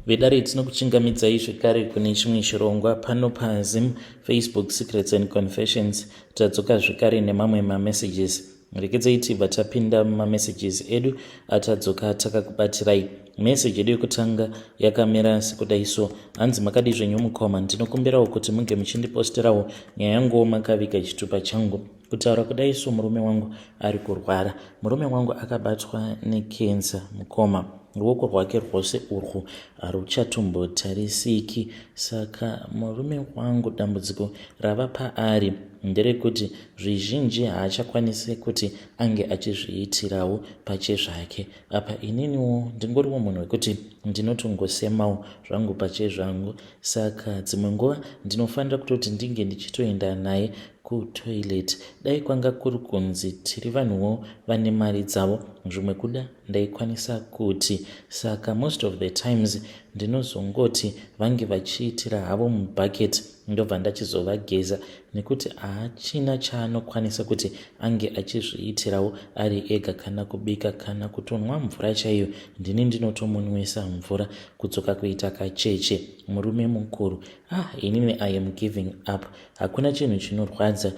vedare tinokuchingamidzai zvekare kune chimwe chirongwa pano paZim Facebook Secrets and Confessions. Tadzoka zvekare nemamwe mamessages. Rekedzei tibva tapinda mumamessages edu atadzoka takakubatirai. Message yedu yekutanga yakamera sekudai so: hanzi makadi zvenyu mukoma, ndinokumbirawo kuti munge muchindiposterawo nyaya yangu makaviga chitupa changu. Kutaura kudai so, murume wangu ari kurwara. Murume wangu akabatwa nekensa mukoma. Ruoko rwake rwose urwu haruchatombotarisiki. Saka murume wangu dambudziko rava paari nderekuti zvizhinji haachakwanisi kuti ange achizviitirawo pache zvake. Apa ininiwo ndingoriwo munhu wekuti ndinotongosemawo zvangu pache zvangu. Saka dzimwe nguva ndinofanira kutoti ndinge ndichitoenda naye kutoilet. Dai kwanga kuri kunzi tiri vanhuwo vane mari dzavo, zvimwe kuda ndaikwanisa kuti. Saka most of the times ndinozongoti vange vachiitira havo mubhaketi ndobva ndachizovageza, nekuti haachina chaanokwanisa kuti ange achizviitirawo ari ega, kana kubika kana kutonwa mvura chaiyo. Ndini ndinotomunwisa mvura kudzoka kuita kacheche. Murume mukuru. Inini I am giving up. Hakuna chinhu chinorwadza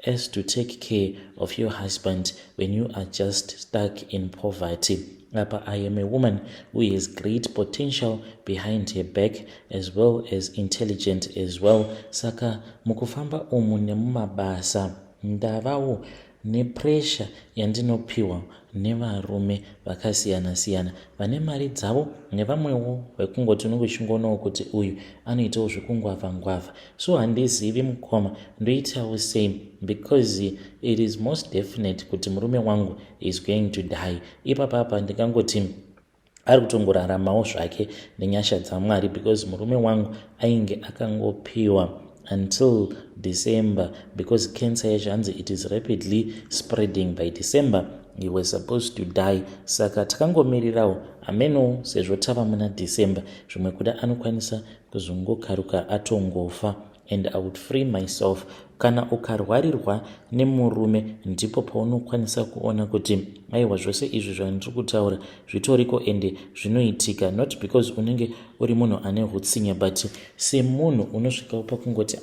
as to take care of your husband when you are just stuck in poverty. Apa I am a woman who has great potential behind her back as well as intelligent as well. Saka mukufamba umu nemumabasa ndavawo nepressure yandinopiwa nevarume vakasiyana siyana vane mari dzavo, nevamwewo vekungoti unongochingonawo kuti uyu anoitawo zvekungwavha ngwavha. So handizivi mukoma ndoitawo same, because it is most definite kuti murume wangu is going to die. Ipapapa ndingangoti ari kutongoraramawo zvake nenyasha dzaMwari, because murume wangu ainge akangopiwa until December, because cancer yacho hanzi it is rapidly spreading. By December he was supposed to die. Saka takangomirirawo ameno sezvo tava muna December, zvimwe kuda anokwanisa kuzongokaruka atongofa. And I would free myself. Kana ukarwarirwa nemurume ndipo paunokwanisa kuona kuti aiwa zvose izvi zvandiri kutaura zvitoriko ende zvinoitika, not because unenge uri munhu ane hutsinya, but semunhu unosvikawo pakungoti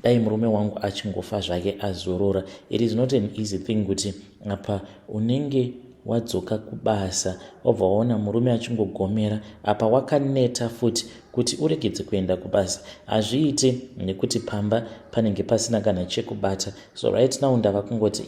dai murume wangu achingofa zvake azorora. It is not an easy thing kuti apa unenge wadzoka kubasa wabva waona murume achingogomera, apa wakaneta futi kuti uregedze kuenda kubasa. Hazviite nekuti pamba panenge pasina kana chekubata. So right now ndava kungoti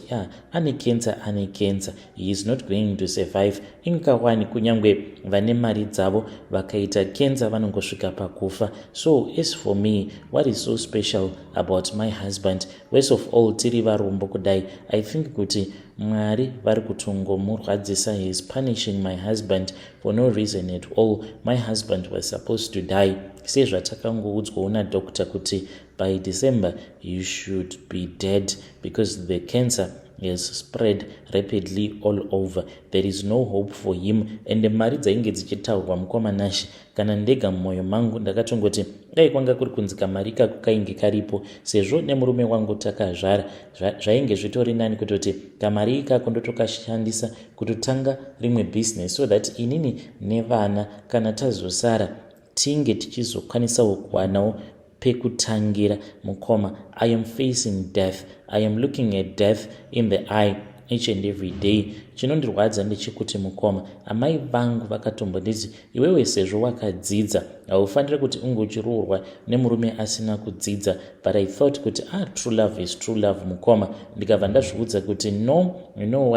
ane cancer, he is not going to survive. Ingawani kunyangwe vane mari dzavo vakaita cancer vanongosvika pakufa. So as for me, what is so special about my husband? Worst of all, tiri varombo kudai, I think kuti Mwari vari kutongomurwadzisa. He is punishing my husband for no reason at all. My husband was supposed to die. Sezvatakangoudzwawo nadoctor kuti by December you should be dead because the cancer has spread rapidly all over. There is no hope for him. And mari dzainge dzichitaurwa mukoma Nashi, kana ndega mumwoyo mangu ndakatongoti dai kwanga kuri kunzi kamari kako kainge karipo, sezvo nemurume wangu takazvara, zvainge zvitori nani kutoti kamari ikako ndotokashandisa kutotanga rimwe business, so that inini nevana kana tazosara tinge tichizokwanisawo kuwanawo pekutangira mukoma. I am facing death. I am looking at death in the eye each and every day. Chinondirwadza ndechekuti mukoma, amai vangu vakatombonditi iwewe sezvo wakadzidza haufaniri kuti unge uchiroorwa nemurume asina kudzidza. But I thought kuti true love is true love mukoma. Ndikabva ndazviudza kuti no, you know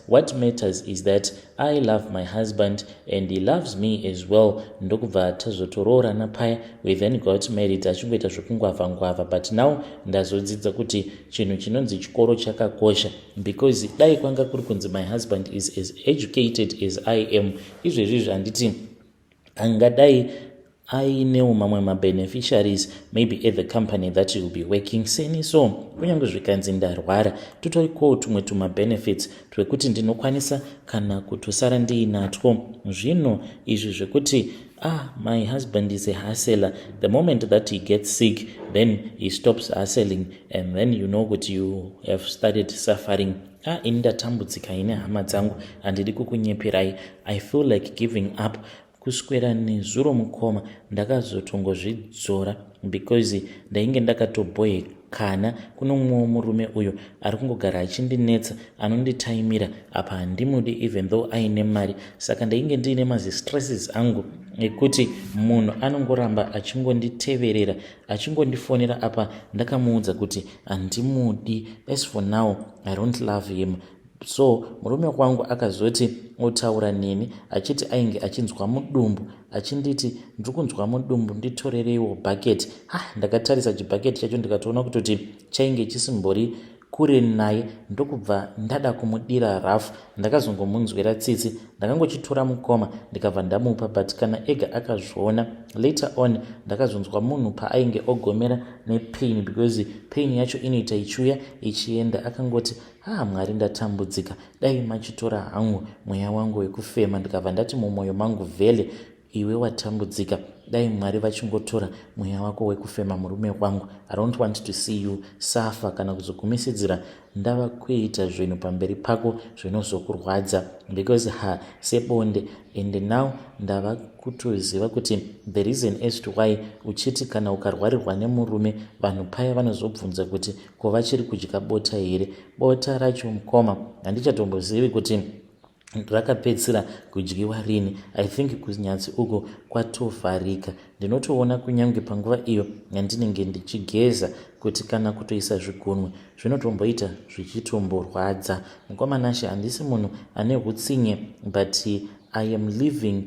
what matters is that I love my husband and he loves me as well. Ndokubva tazotoroorana paya, we then got married, achingoita zvekungwavha ngwavha. But now ndazodzidza kuti chinhu chinonzi chikoro chakakosha, because dai kwanga kuri kunzi my husband is as educated as I am, izvezvi handiti angadai ainewo mamwe mabeneficiaries maybe at the company that he will be working seni. So kunyange zvikanzi ndarwara, tutorikowo tumwe tumabenefits twekuti ndinokwanisa kana kutosara ndiinatwo. Zvino izvi zvekuti my husband is a hustler, the moment that he gets sick then he stops hustling, and then you know what, you have started suffering. Ini ndatambudzika ine hama dzangu, handidi kukunyeperai. I feel like giving up kuswera nezuro mukoma ndakazotongozvidzora because ndainge ndakatobhoyekana kuno mumwewo murume uyo ari kungogara achindinetsa anonditaimira apa handimudi even though aine mari. Saka ndainge ndiine mazistresses angu ekuti munhu anongoramba achingonditeverera achingondifonera apa ndakamuudza kuti handimudi, as for now I don't love him. So murume wangu akazoti otaura neni achiti ainge achinzwa mudumbu achinditi ndikunzwa mudumbu nditorereiwo bhaketi. Ndakatarisa chibhaketi chacho ndikatoona kutoti chainge chisimbori kure naye, ndokubva ndada kumudira rafu. Ndakazongomunzwera tsitsi, ndakangochitora mukoma ndikabva ndamupa, but kana ega akazviona. Later on ndakazonzwa munhu paainge ogomera nepain because pain yacho inoita ichiuya ichienda. Akangoti Mwari ndatambudzika, dai machitora hangu mweya wangu wekufema. Ndikabva ndati mumwoyo mangu, vhele iwe watambudzika, dai Mwari vachingotora mweya wako wekufema murume wangu. I don't want to see you suffer kana kuzogumisidzira ndava kuita zvinhu pamberi pako zvinozokurwadza because sebonde. And now ndava kutoziva kuti the reason as to why uchiti kana ukarwarirwa nemurume vanhu paya vanozobvunza kuti ko vachiri kudya bota here. Bota racho mukoma handichatombozivi kuti rakapedzisira kudyiwa rini. I think kunyatsi uko kwatovharika. Ndinotoona kunyange panguva iyo yandinenge ndichigeza kuti kana kutoisa zvigunwe zvinotomboita zvichitomborwadza. Mukomanashe handisi munhu ane hutsinye, but I am living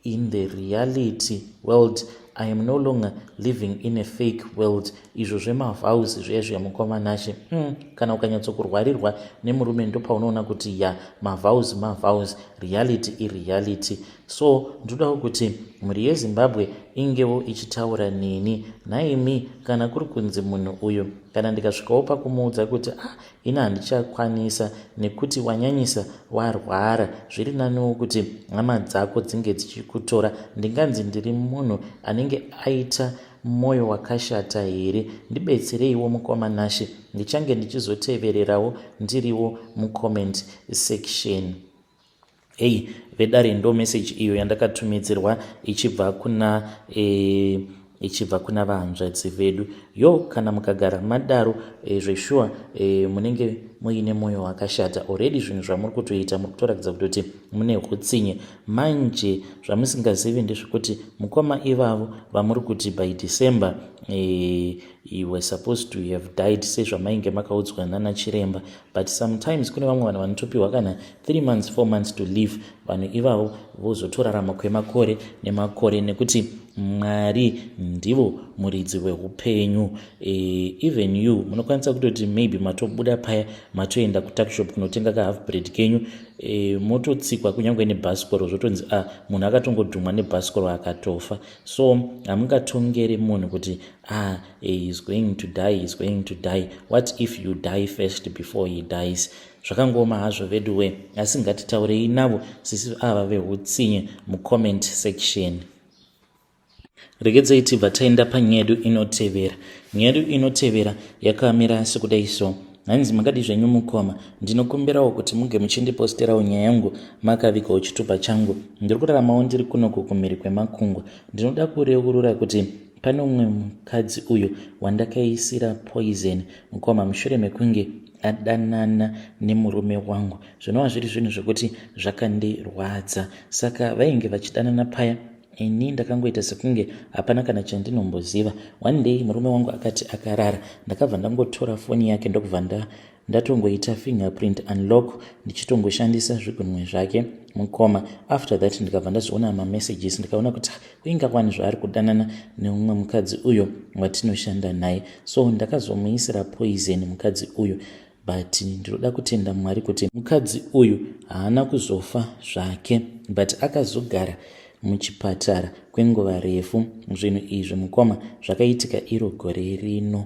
in the reality world. I am no longer living in a fake world. Izvo zvemavhows zviya zviya mukomanashe. Kana ukanyatsokurwarirwa nemurume ndopaunoona kuti mavhows, reality ireality. So ndodawo kuti mhuri yeZimbabwe ingewo ichitaura neni. Naimi kana kuri kunzi munhu uyo kana ndikasvikawo pakumuudza kuti ina handichakwanisa nekuti wanyanyisa warwara, zviri naniwo kuti hama dzako dzinge dzichikutora. Ndinganzi ndiri munhu anenge aita mwoyo wakashata here? Ndibetsereiwo mukomanashe, ndichange ndichizotevererawo ndiriwo mucomment section. Vedare ndo message iyo yandakatumidzirwa ichibva kuna vahanzvadzi vedu. Kana mukagara madaro zveshuwa munenge muine mwoyo wakashata already. Zvinhu zvamuri kutoita muri kutoratidza kuti mune hutsinye. Manje zvamusingazivi ndezvekuti mukoma ivavo vamuri kuti by December you were supposed to have died sezvamainge makaudzwa nana chiremba, but sometimes kune vamwe vanhu vanotopiwa kana 3 months 4 months to live. Vanhu ivavo vozotorarama kwemakore nemakore nekuti Mwari ndivo muridzi wehupenyu. Even you munokwanisa kutoti maybe matobuda paya matoenda kutakshop kunotenga kahalf bread kenyu, mototsikwa kunyange nebhasikoro zvotonzi munhu akatongodhumwa nebhasikoro akatofa. So hamungatongere munhu kuti he's going to die. What if you die first before he dies? Zvakangoma hazvo veduwe, asi ngatitaurei navo sisi ava vehutsinye mucomment section. Regedzei tibva taenda panyaya yedu inotevera. Nyaya yedu inotevera yakamira sekudai so. Hanzi makadi zvenyu mukoma, ndinokumbirawo kuti muge muchindiposterawo nyaya yangu makavikawo chitupa changu. Ndiri kuraramawo ndiri kunoku kumhiri kwemakungwa. Ndinoda kureurura kuti pane umwe mukadzi uyu wandakaisira poison mukoma mushure mekunge adanana nemurume wangu. Zvinova zviri zvinhu zvekuti zvakandirwadza. Saka vainge vachidanana paya, ini ndakangoita sekunge hapana kana chandinomboziva. One day murume wangu akati akarara, ndakabva ndangotora foni yake ndokubva ndatongoita fingerprint unlock ndichitongoshandisa zvigunwe zvake mukoma. After that ndikabva ndazoona mamessages, ndikaona kuti kuinga kwani zvaari kudanana neumwe mukadzi uyo watinoshanda naye. So ndakazomuisira poison mukadzi uyu, but ndinoda kutenda Mwari kuti mukadzi uyu haana kuzofa zvake, but akazogara muchipatara kwenguva refu. Zvinhu izvi mukoma zvakaitika iro gore rino.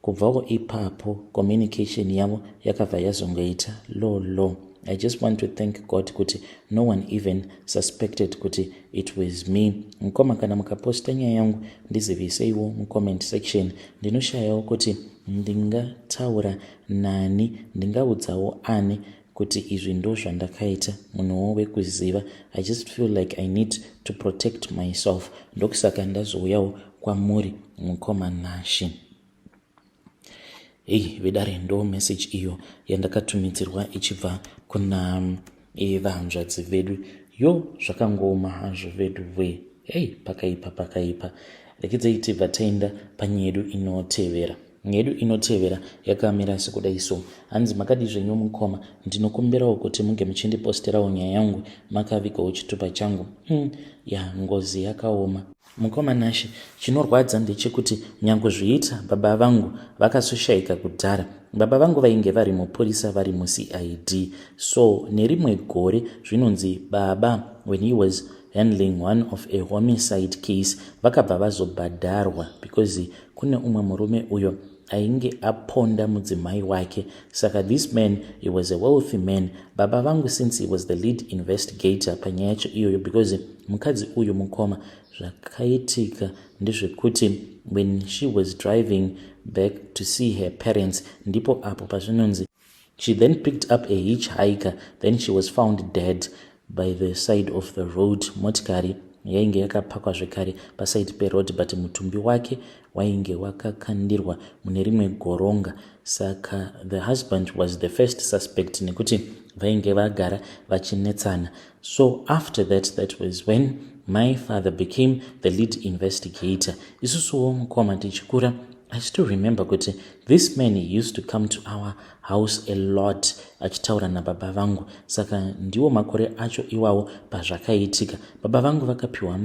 Kubvawo ipapo communication yavo yakabva yazongoita low. I just want to thank God kuti no one even suspected kuti it was me. Mukoma kana mukaposta nyaya yangu ndiziviseiwo mucomment section. Ndinoshayawo kuti ndingataura nani, ndingaudzawo ani kuti izvi ndo zvandakaita, munhuwo wekuziva. I just feel like I need to protect myself. Ndokusaka ndazouyawo kwamuri mukoma Nashi. Vedare ndo message iyo yandakatumidzirwa ichibva kuna vahanzvadzi vedu. Zvakangoma hazvo vedu we. Pakaipa. Rekidzei tibva taenda panyedu inotevera. Nyedu inotevera yakamira sekudai so. Hanzi makadi zvenyu mukoma, ndinokumbirawo kuti munge muchindiposterawo nyaya yangu makavikawo chitupa changu. Ngozi yakaoma. Mukoma Nashi, chinorwadza ndechekuti nyange zviita baba vangu vakasoshaika kudhara. Baba vangu vainge vari mupurisa, vari muCID. So nerimwe gore zvinonzi baba, when he was handling one of a homicide case, vakabva vazobhadharwa because kune umwe murume uyo ainge aponda mudzimai wake. Saka this man, he was a wealthy man. Baba vangu, since he was the lead investigator panyaya yacho iyoyo, because mukadzi uyu mukoma, zvakaitika ndezvekuti when she was driving back to see her parents, ndipo apo pazvinonzi she then picked up a hitchhiker, then she was found dead by the side of the road. Motikari yainge yakapakwa zvekare paside peroad, but mutumbi wake wainge wakakandirwa mune rimwe goronga. Saka the husband was the first suspect nekuti vainge vagara vachinetsana. So after that was when my father became the lead investigator. Isusuwo mukoma tichikura, I still remember kuti this man used to come to our house a lot achitaura nababa vangu. Saka ndiwo makore acho iwawo pazvakaitika. Baba vangu vakapiwa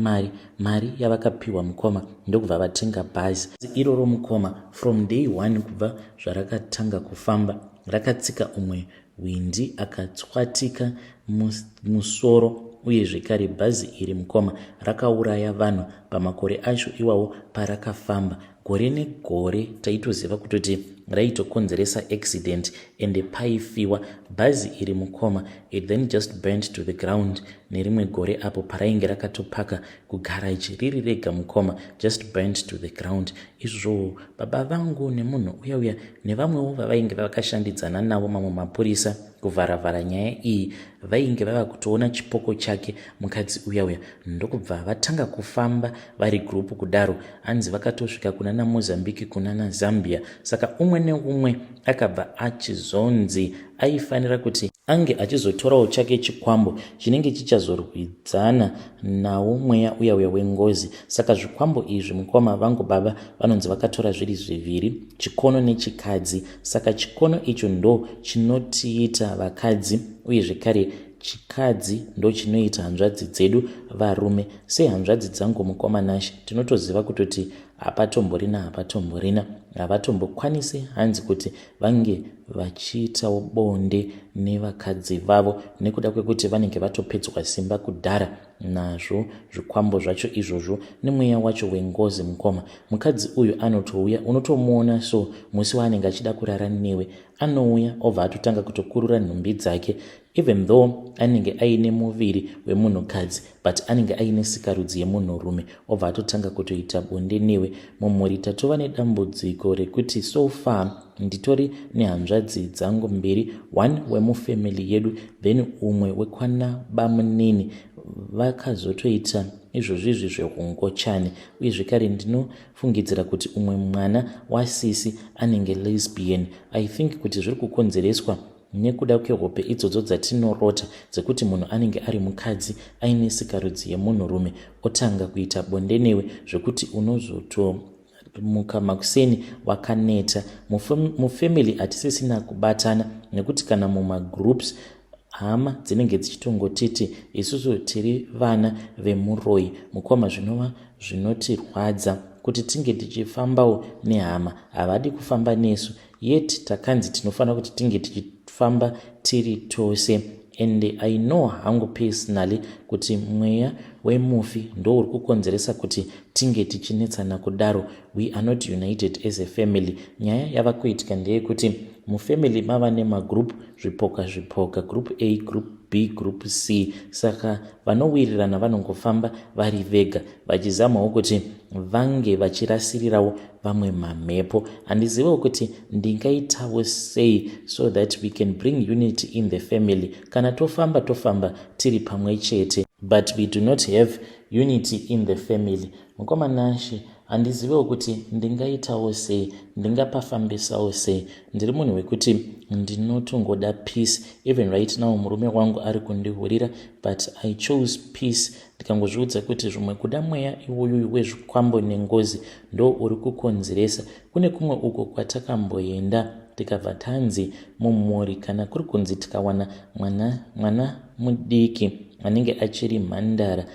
mari yavakapiwa mukoma ndokubva vatenga bhazi. Iroro mukoma, from day one kubva zvarakatanga kufamba, rakatsika umwe windi akatswatika musoro, uye zvekare bhazi iri mukoma rakauraya vanhu pamakore acho iwawo parakafamba. Gore negore taitoziva kutoti raitokonzeresa accident ende paifiwa. Bhazi iri mukoma, it then just burned to the ground. Nerimwe gore apo parainge rakatopaka kugarage riri rega mukoma, just burned to the ground. Izvo baba vangu nemunhu uya nevamwewo vavainge vakashandidzana navo mamwe mapurisa kuvharavhara nyaya iyi vainge vava kutoona chipoko chake mukadzi uya ndokubva vatanga kufamba vari group kudaro. Hanzi vakatosvika kunana Mozambique, kunana Zambia. Saka umwe neumwe akabva achizonzi aifanira kuti ange achizotorawo chake chikwambo chinenge chichazorwidzana nawo mweya uya wengozi. Saka zvikwambo izvi mukoma vangu baba vanonzi vakatora zviri zviviri, chikono nechikadzi. Saka chikono icho ndo chinotiita vakadzi, uye zvekare chikadzi ndo chinoita hanzvadzi dzedu varume. Sehanzvadzi dzangu mukoma Nashi, tinotoziva kutoti hapatomborina havatombokwanisi hanzi kuti vange vachiitawo bonde nevakadzi vavo, nekuda kwekuti vanenge vatopedzwa simba kudhara nazvo zvikwambo zvacho izvozvo nemweya wacho wengozi mukoma. Mukadzi uyu anotouya, unotomuona so musi waanenge achida kurara newe, anouya obva atotanga kutokurura nhumbi dzake, even though anenge aine muviri wemunhukadzi but anenge aine sikarudzi yemunhurume, obva atotanga kutoita bonde newe. Mumhuri tatova nedambudziko rekuti so far nditori nehanzvadzi dzangu mbiri, one wemufamily yedu then umwe wekwana bamunini. Vakazotoita izvozvizvi zvehungochani, uye zvekare ndinofungidzira kuti umwe mwana wasisi anenge lesbian. I think kuti zviri kukonzereswa nekuda kwehope idzodzo dzatinorota dzekuti munhu anenge ari mukadzi aine sikarudzi yemunhurume otanga kuita bonde newe, zvekuti unozotomuka makuseni wakaneta. Mufamily hatisisina kubatana, nekuti kana mumagroups hama dzinenge dzichitongotiti isusu tiri vana vemuroi mukoma. Zvinova zvinotirwadza kuti tinge tichifambawo nehama, havadi kufamba nesu, yet takanzi tinofanira kuti tinge tichifamba tiri tose. And I know hangu personally kuti mweya wemufi ndo uri kukonzeresa kuti tinge tichinetsana kudaro. We are not united as a family. Nyaya yava kuitika ndeye kuti mufamily mava nemagroup zvipoka, group A, group B, group C. Saka vanowirirana vanongofamba vari vega vachizamawo kuti vange vachirasirirawo vamwe mamhepo. Handizivawo kuti ndingaitawo sei so that we can bring unity in the family. Kana tofamba tiri pamwe chete, but we do not have unity in the family. Mukomanashe handizivewo kuti ndingaitawo sei, ndingapafambisawo sei. Ndiri munhu wekuti ndinotongoda peace. Even right now murume wangu ari kundihurira, but I chose peace. Ndikangozviudza kuti zvimwe kuda mweya iwoyo wezvikwambo nengozi ndo uri kukonzeresa. Kune kumwe uko kwatakamboenda tikabva tanzi mumhuri kana kuri kunzi tikawana mwana mudiki anenge achiri mhandara,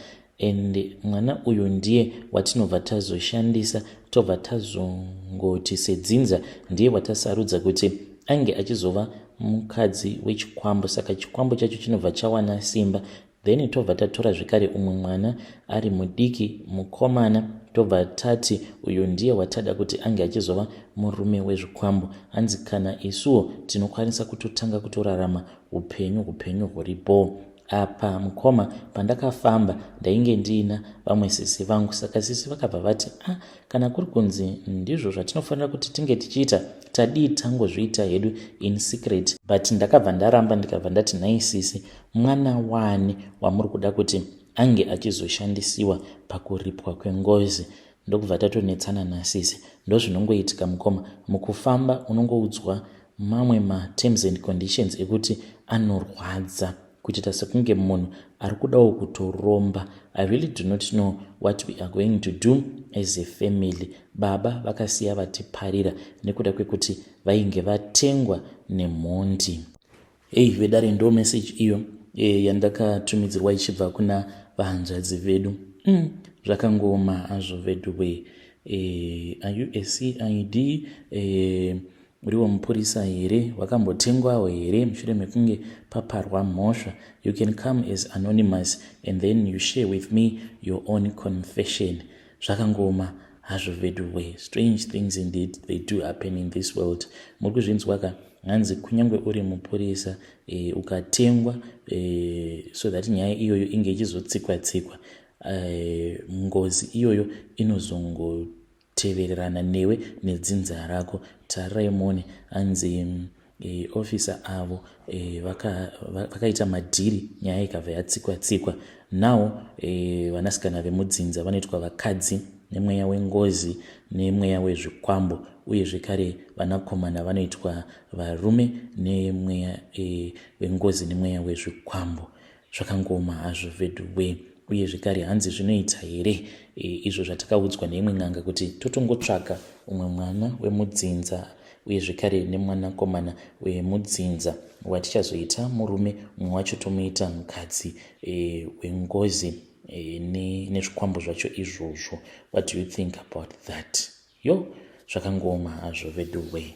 and mwana uyu ndiye watinobva tazoshandisa, tobva tazongoti sedzinza ndiye watasarudza kuti ange achizova mukadzi wechikwambo. Saka chikwambo chacho chinobva chawana simba. Then tobva tatora zvekare umwe mwana ari mudiki mukomana, tobva tati uyu ndiye watada kuti ange achizova murume wezvikwambo. Hanzi kana isuwo tinokwanisa kutotanga kutorarama upenyu huripo. Apa mukoma pandakafamba ndainge ndina vamwe sisi vangu. Saka sisi vakabva vati kana kuri kunzi ndizvo zvatinofanira kuti tinge tichiita, tadii tangozviita hedu in secret. But ndakabva ndaramba ndikabva ndati nhai sisi, mwana wani wamuri kuda kuti ange achizoshandisiwa pakuripwa kwengozi? Ndokubva tatonetsana nasisi. Ndozvinongoitika mukoma. Mukufamba unongoudzwa mamwe ma-terms and conditions ekuti anorwadza, kuchita sekunge munhu ari kudawo kutoromba. I really do not know what we are going to do as a family. Baba vakasiya vatiparira nekuda kwekuti vainge vatengwa nemhondi. Vedare ndo message iyo yandakatumidzirwa ichibva kuna vahanzvadzi vedu. Zvakangoma hazvo vedu we. Are you a CID? Uriwo mupurisa here? Wakambotengwawo here mushure mekunge paparwa mhosva? You can come as anonymous and then you share with me your own confession. Zvakangoma hazvo vedu we. Strange things indeed they do happen in this world. Muri kuzvinzwa ka? Hanzi kunyange uri mupurisa ukatengwa so that nyaya iyoyo inge ichizotsikwa ngozi iyoyo inozongotevererana newe nedzinza rako. Tarirai muone, hanzi officer avo vakaita madhiri, nyaya ikabva yatsikwa. Now vanasikana vemudzinza vanoitwa vakadzi nemweya wengozi nemweya wezvikwambo, uye zvekare vanakomana vanoitwa varume nemweya wengozi nemweya wezvikwambo. Zvakangoma hazvo vedu we. Uye zvekare hanzi zvinoita here izvo zvatakaudzwa neimwe n'anga kuti totongotsvaka umwe mwana wemudzinza uye zvekare nemwanakomana wemudzinza watichazoita murume, umwe wacho tomuita mukadzi wengozi nezvikwambo zvacho izvozvo. What do you think about that? Zvakangoma hazvo vedu we.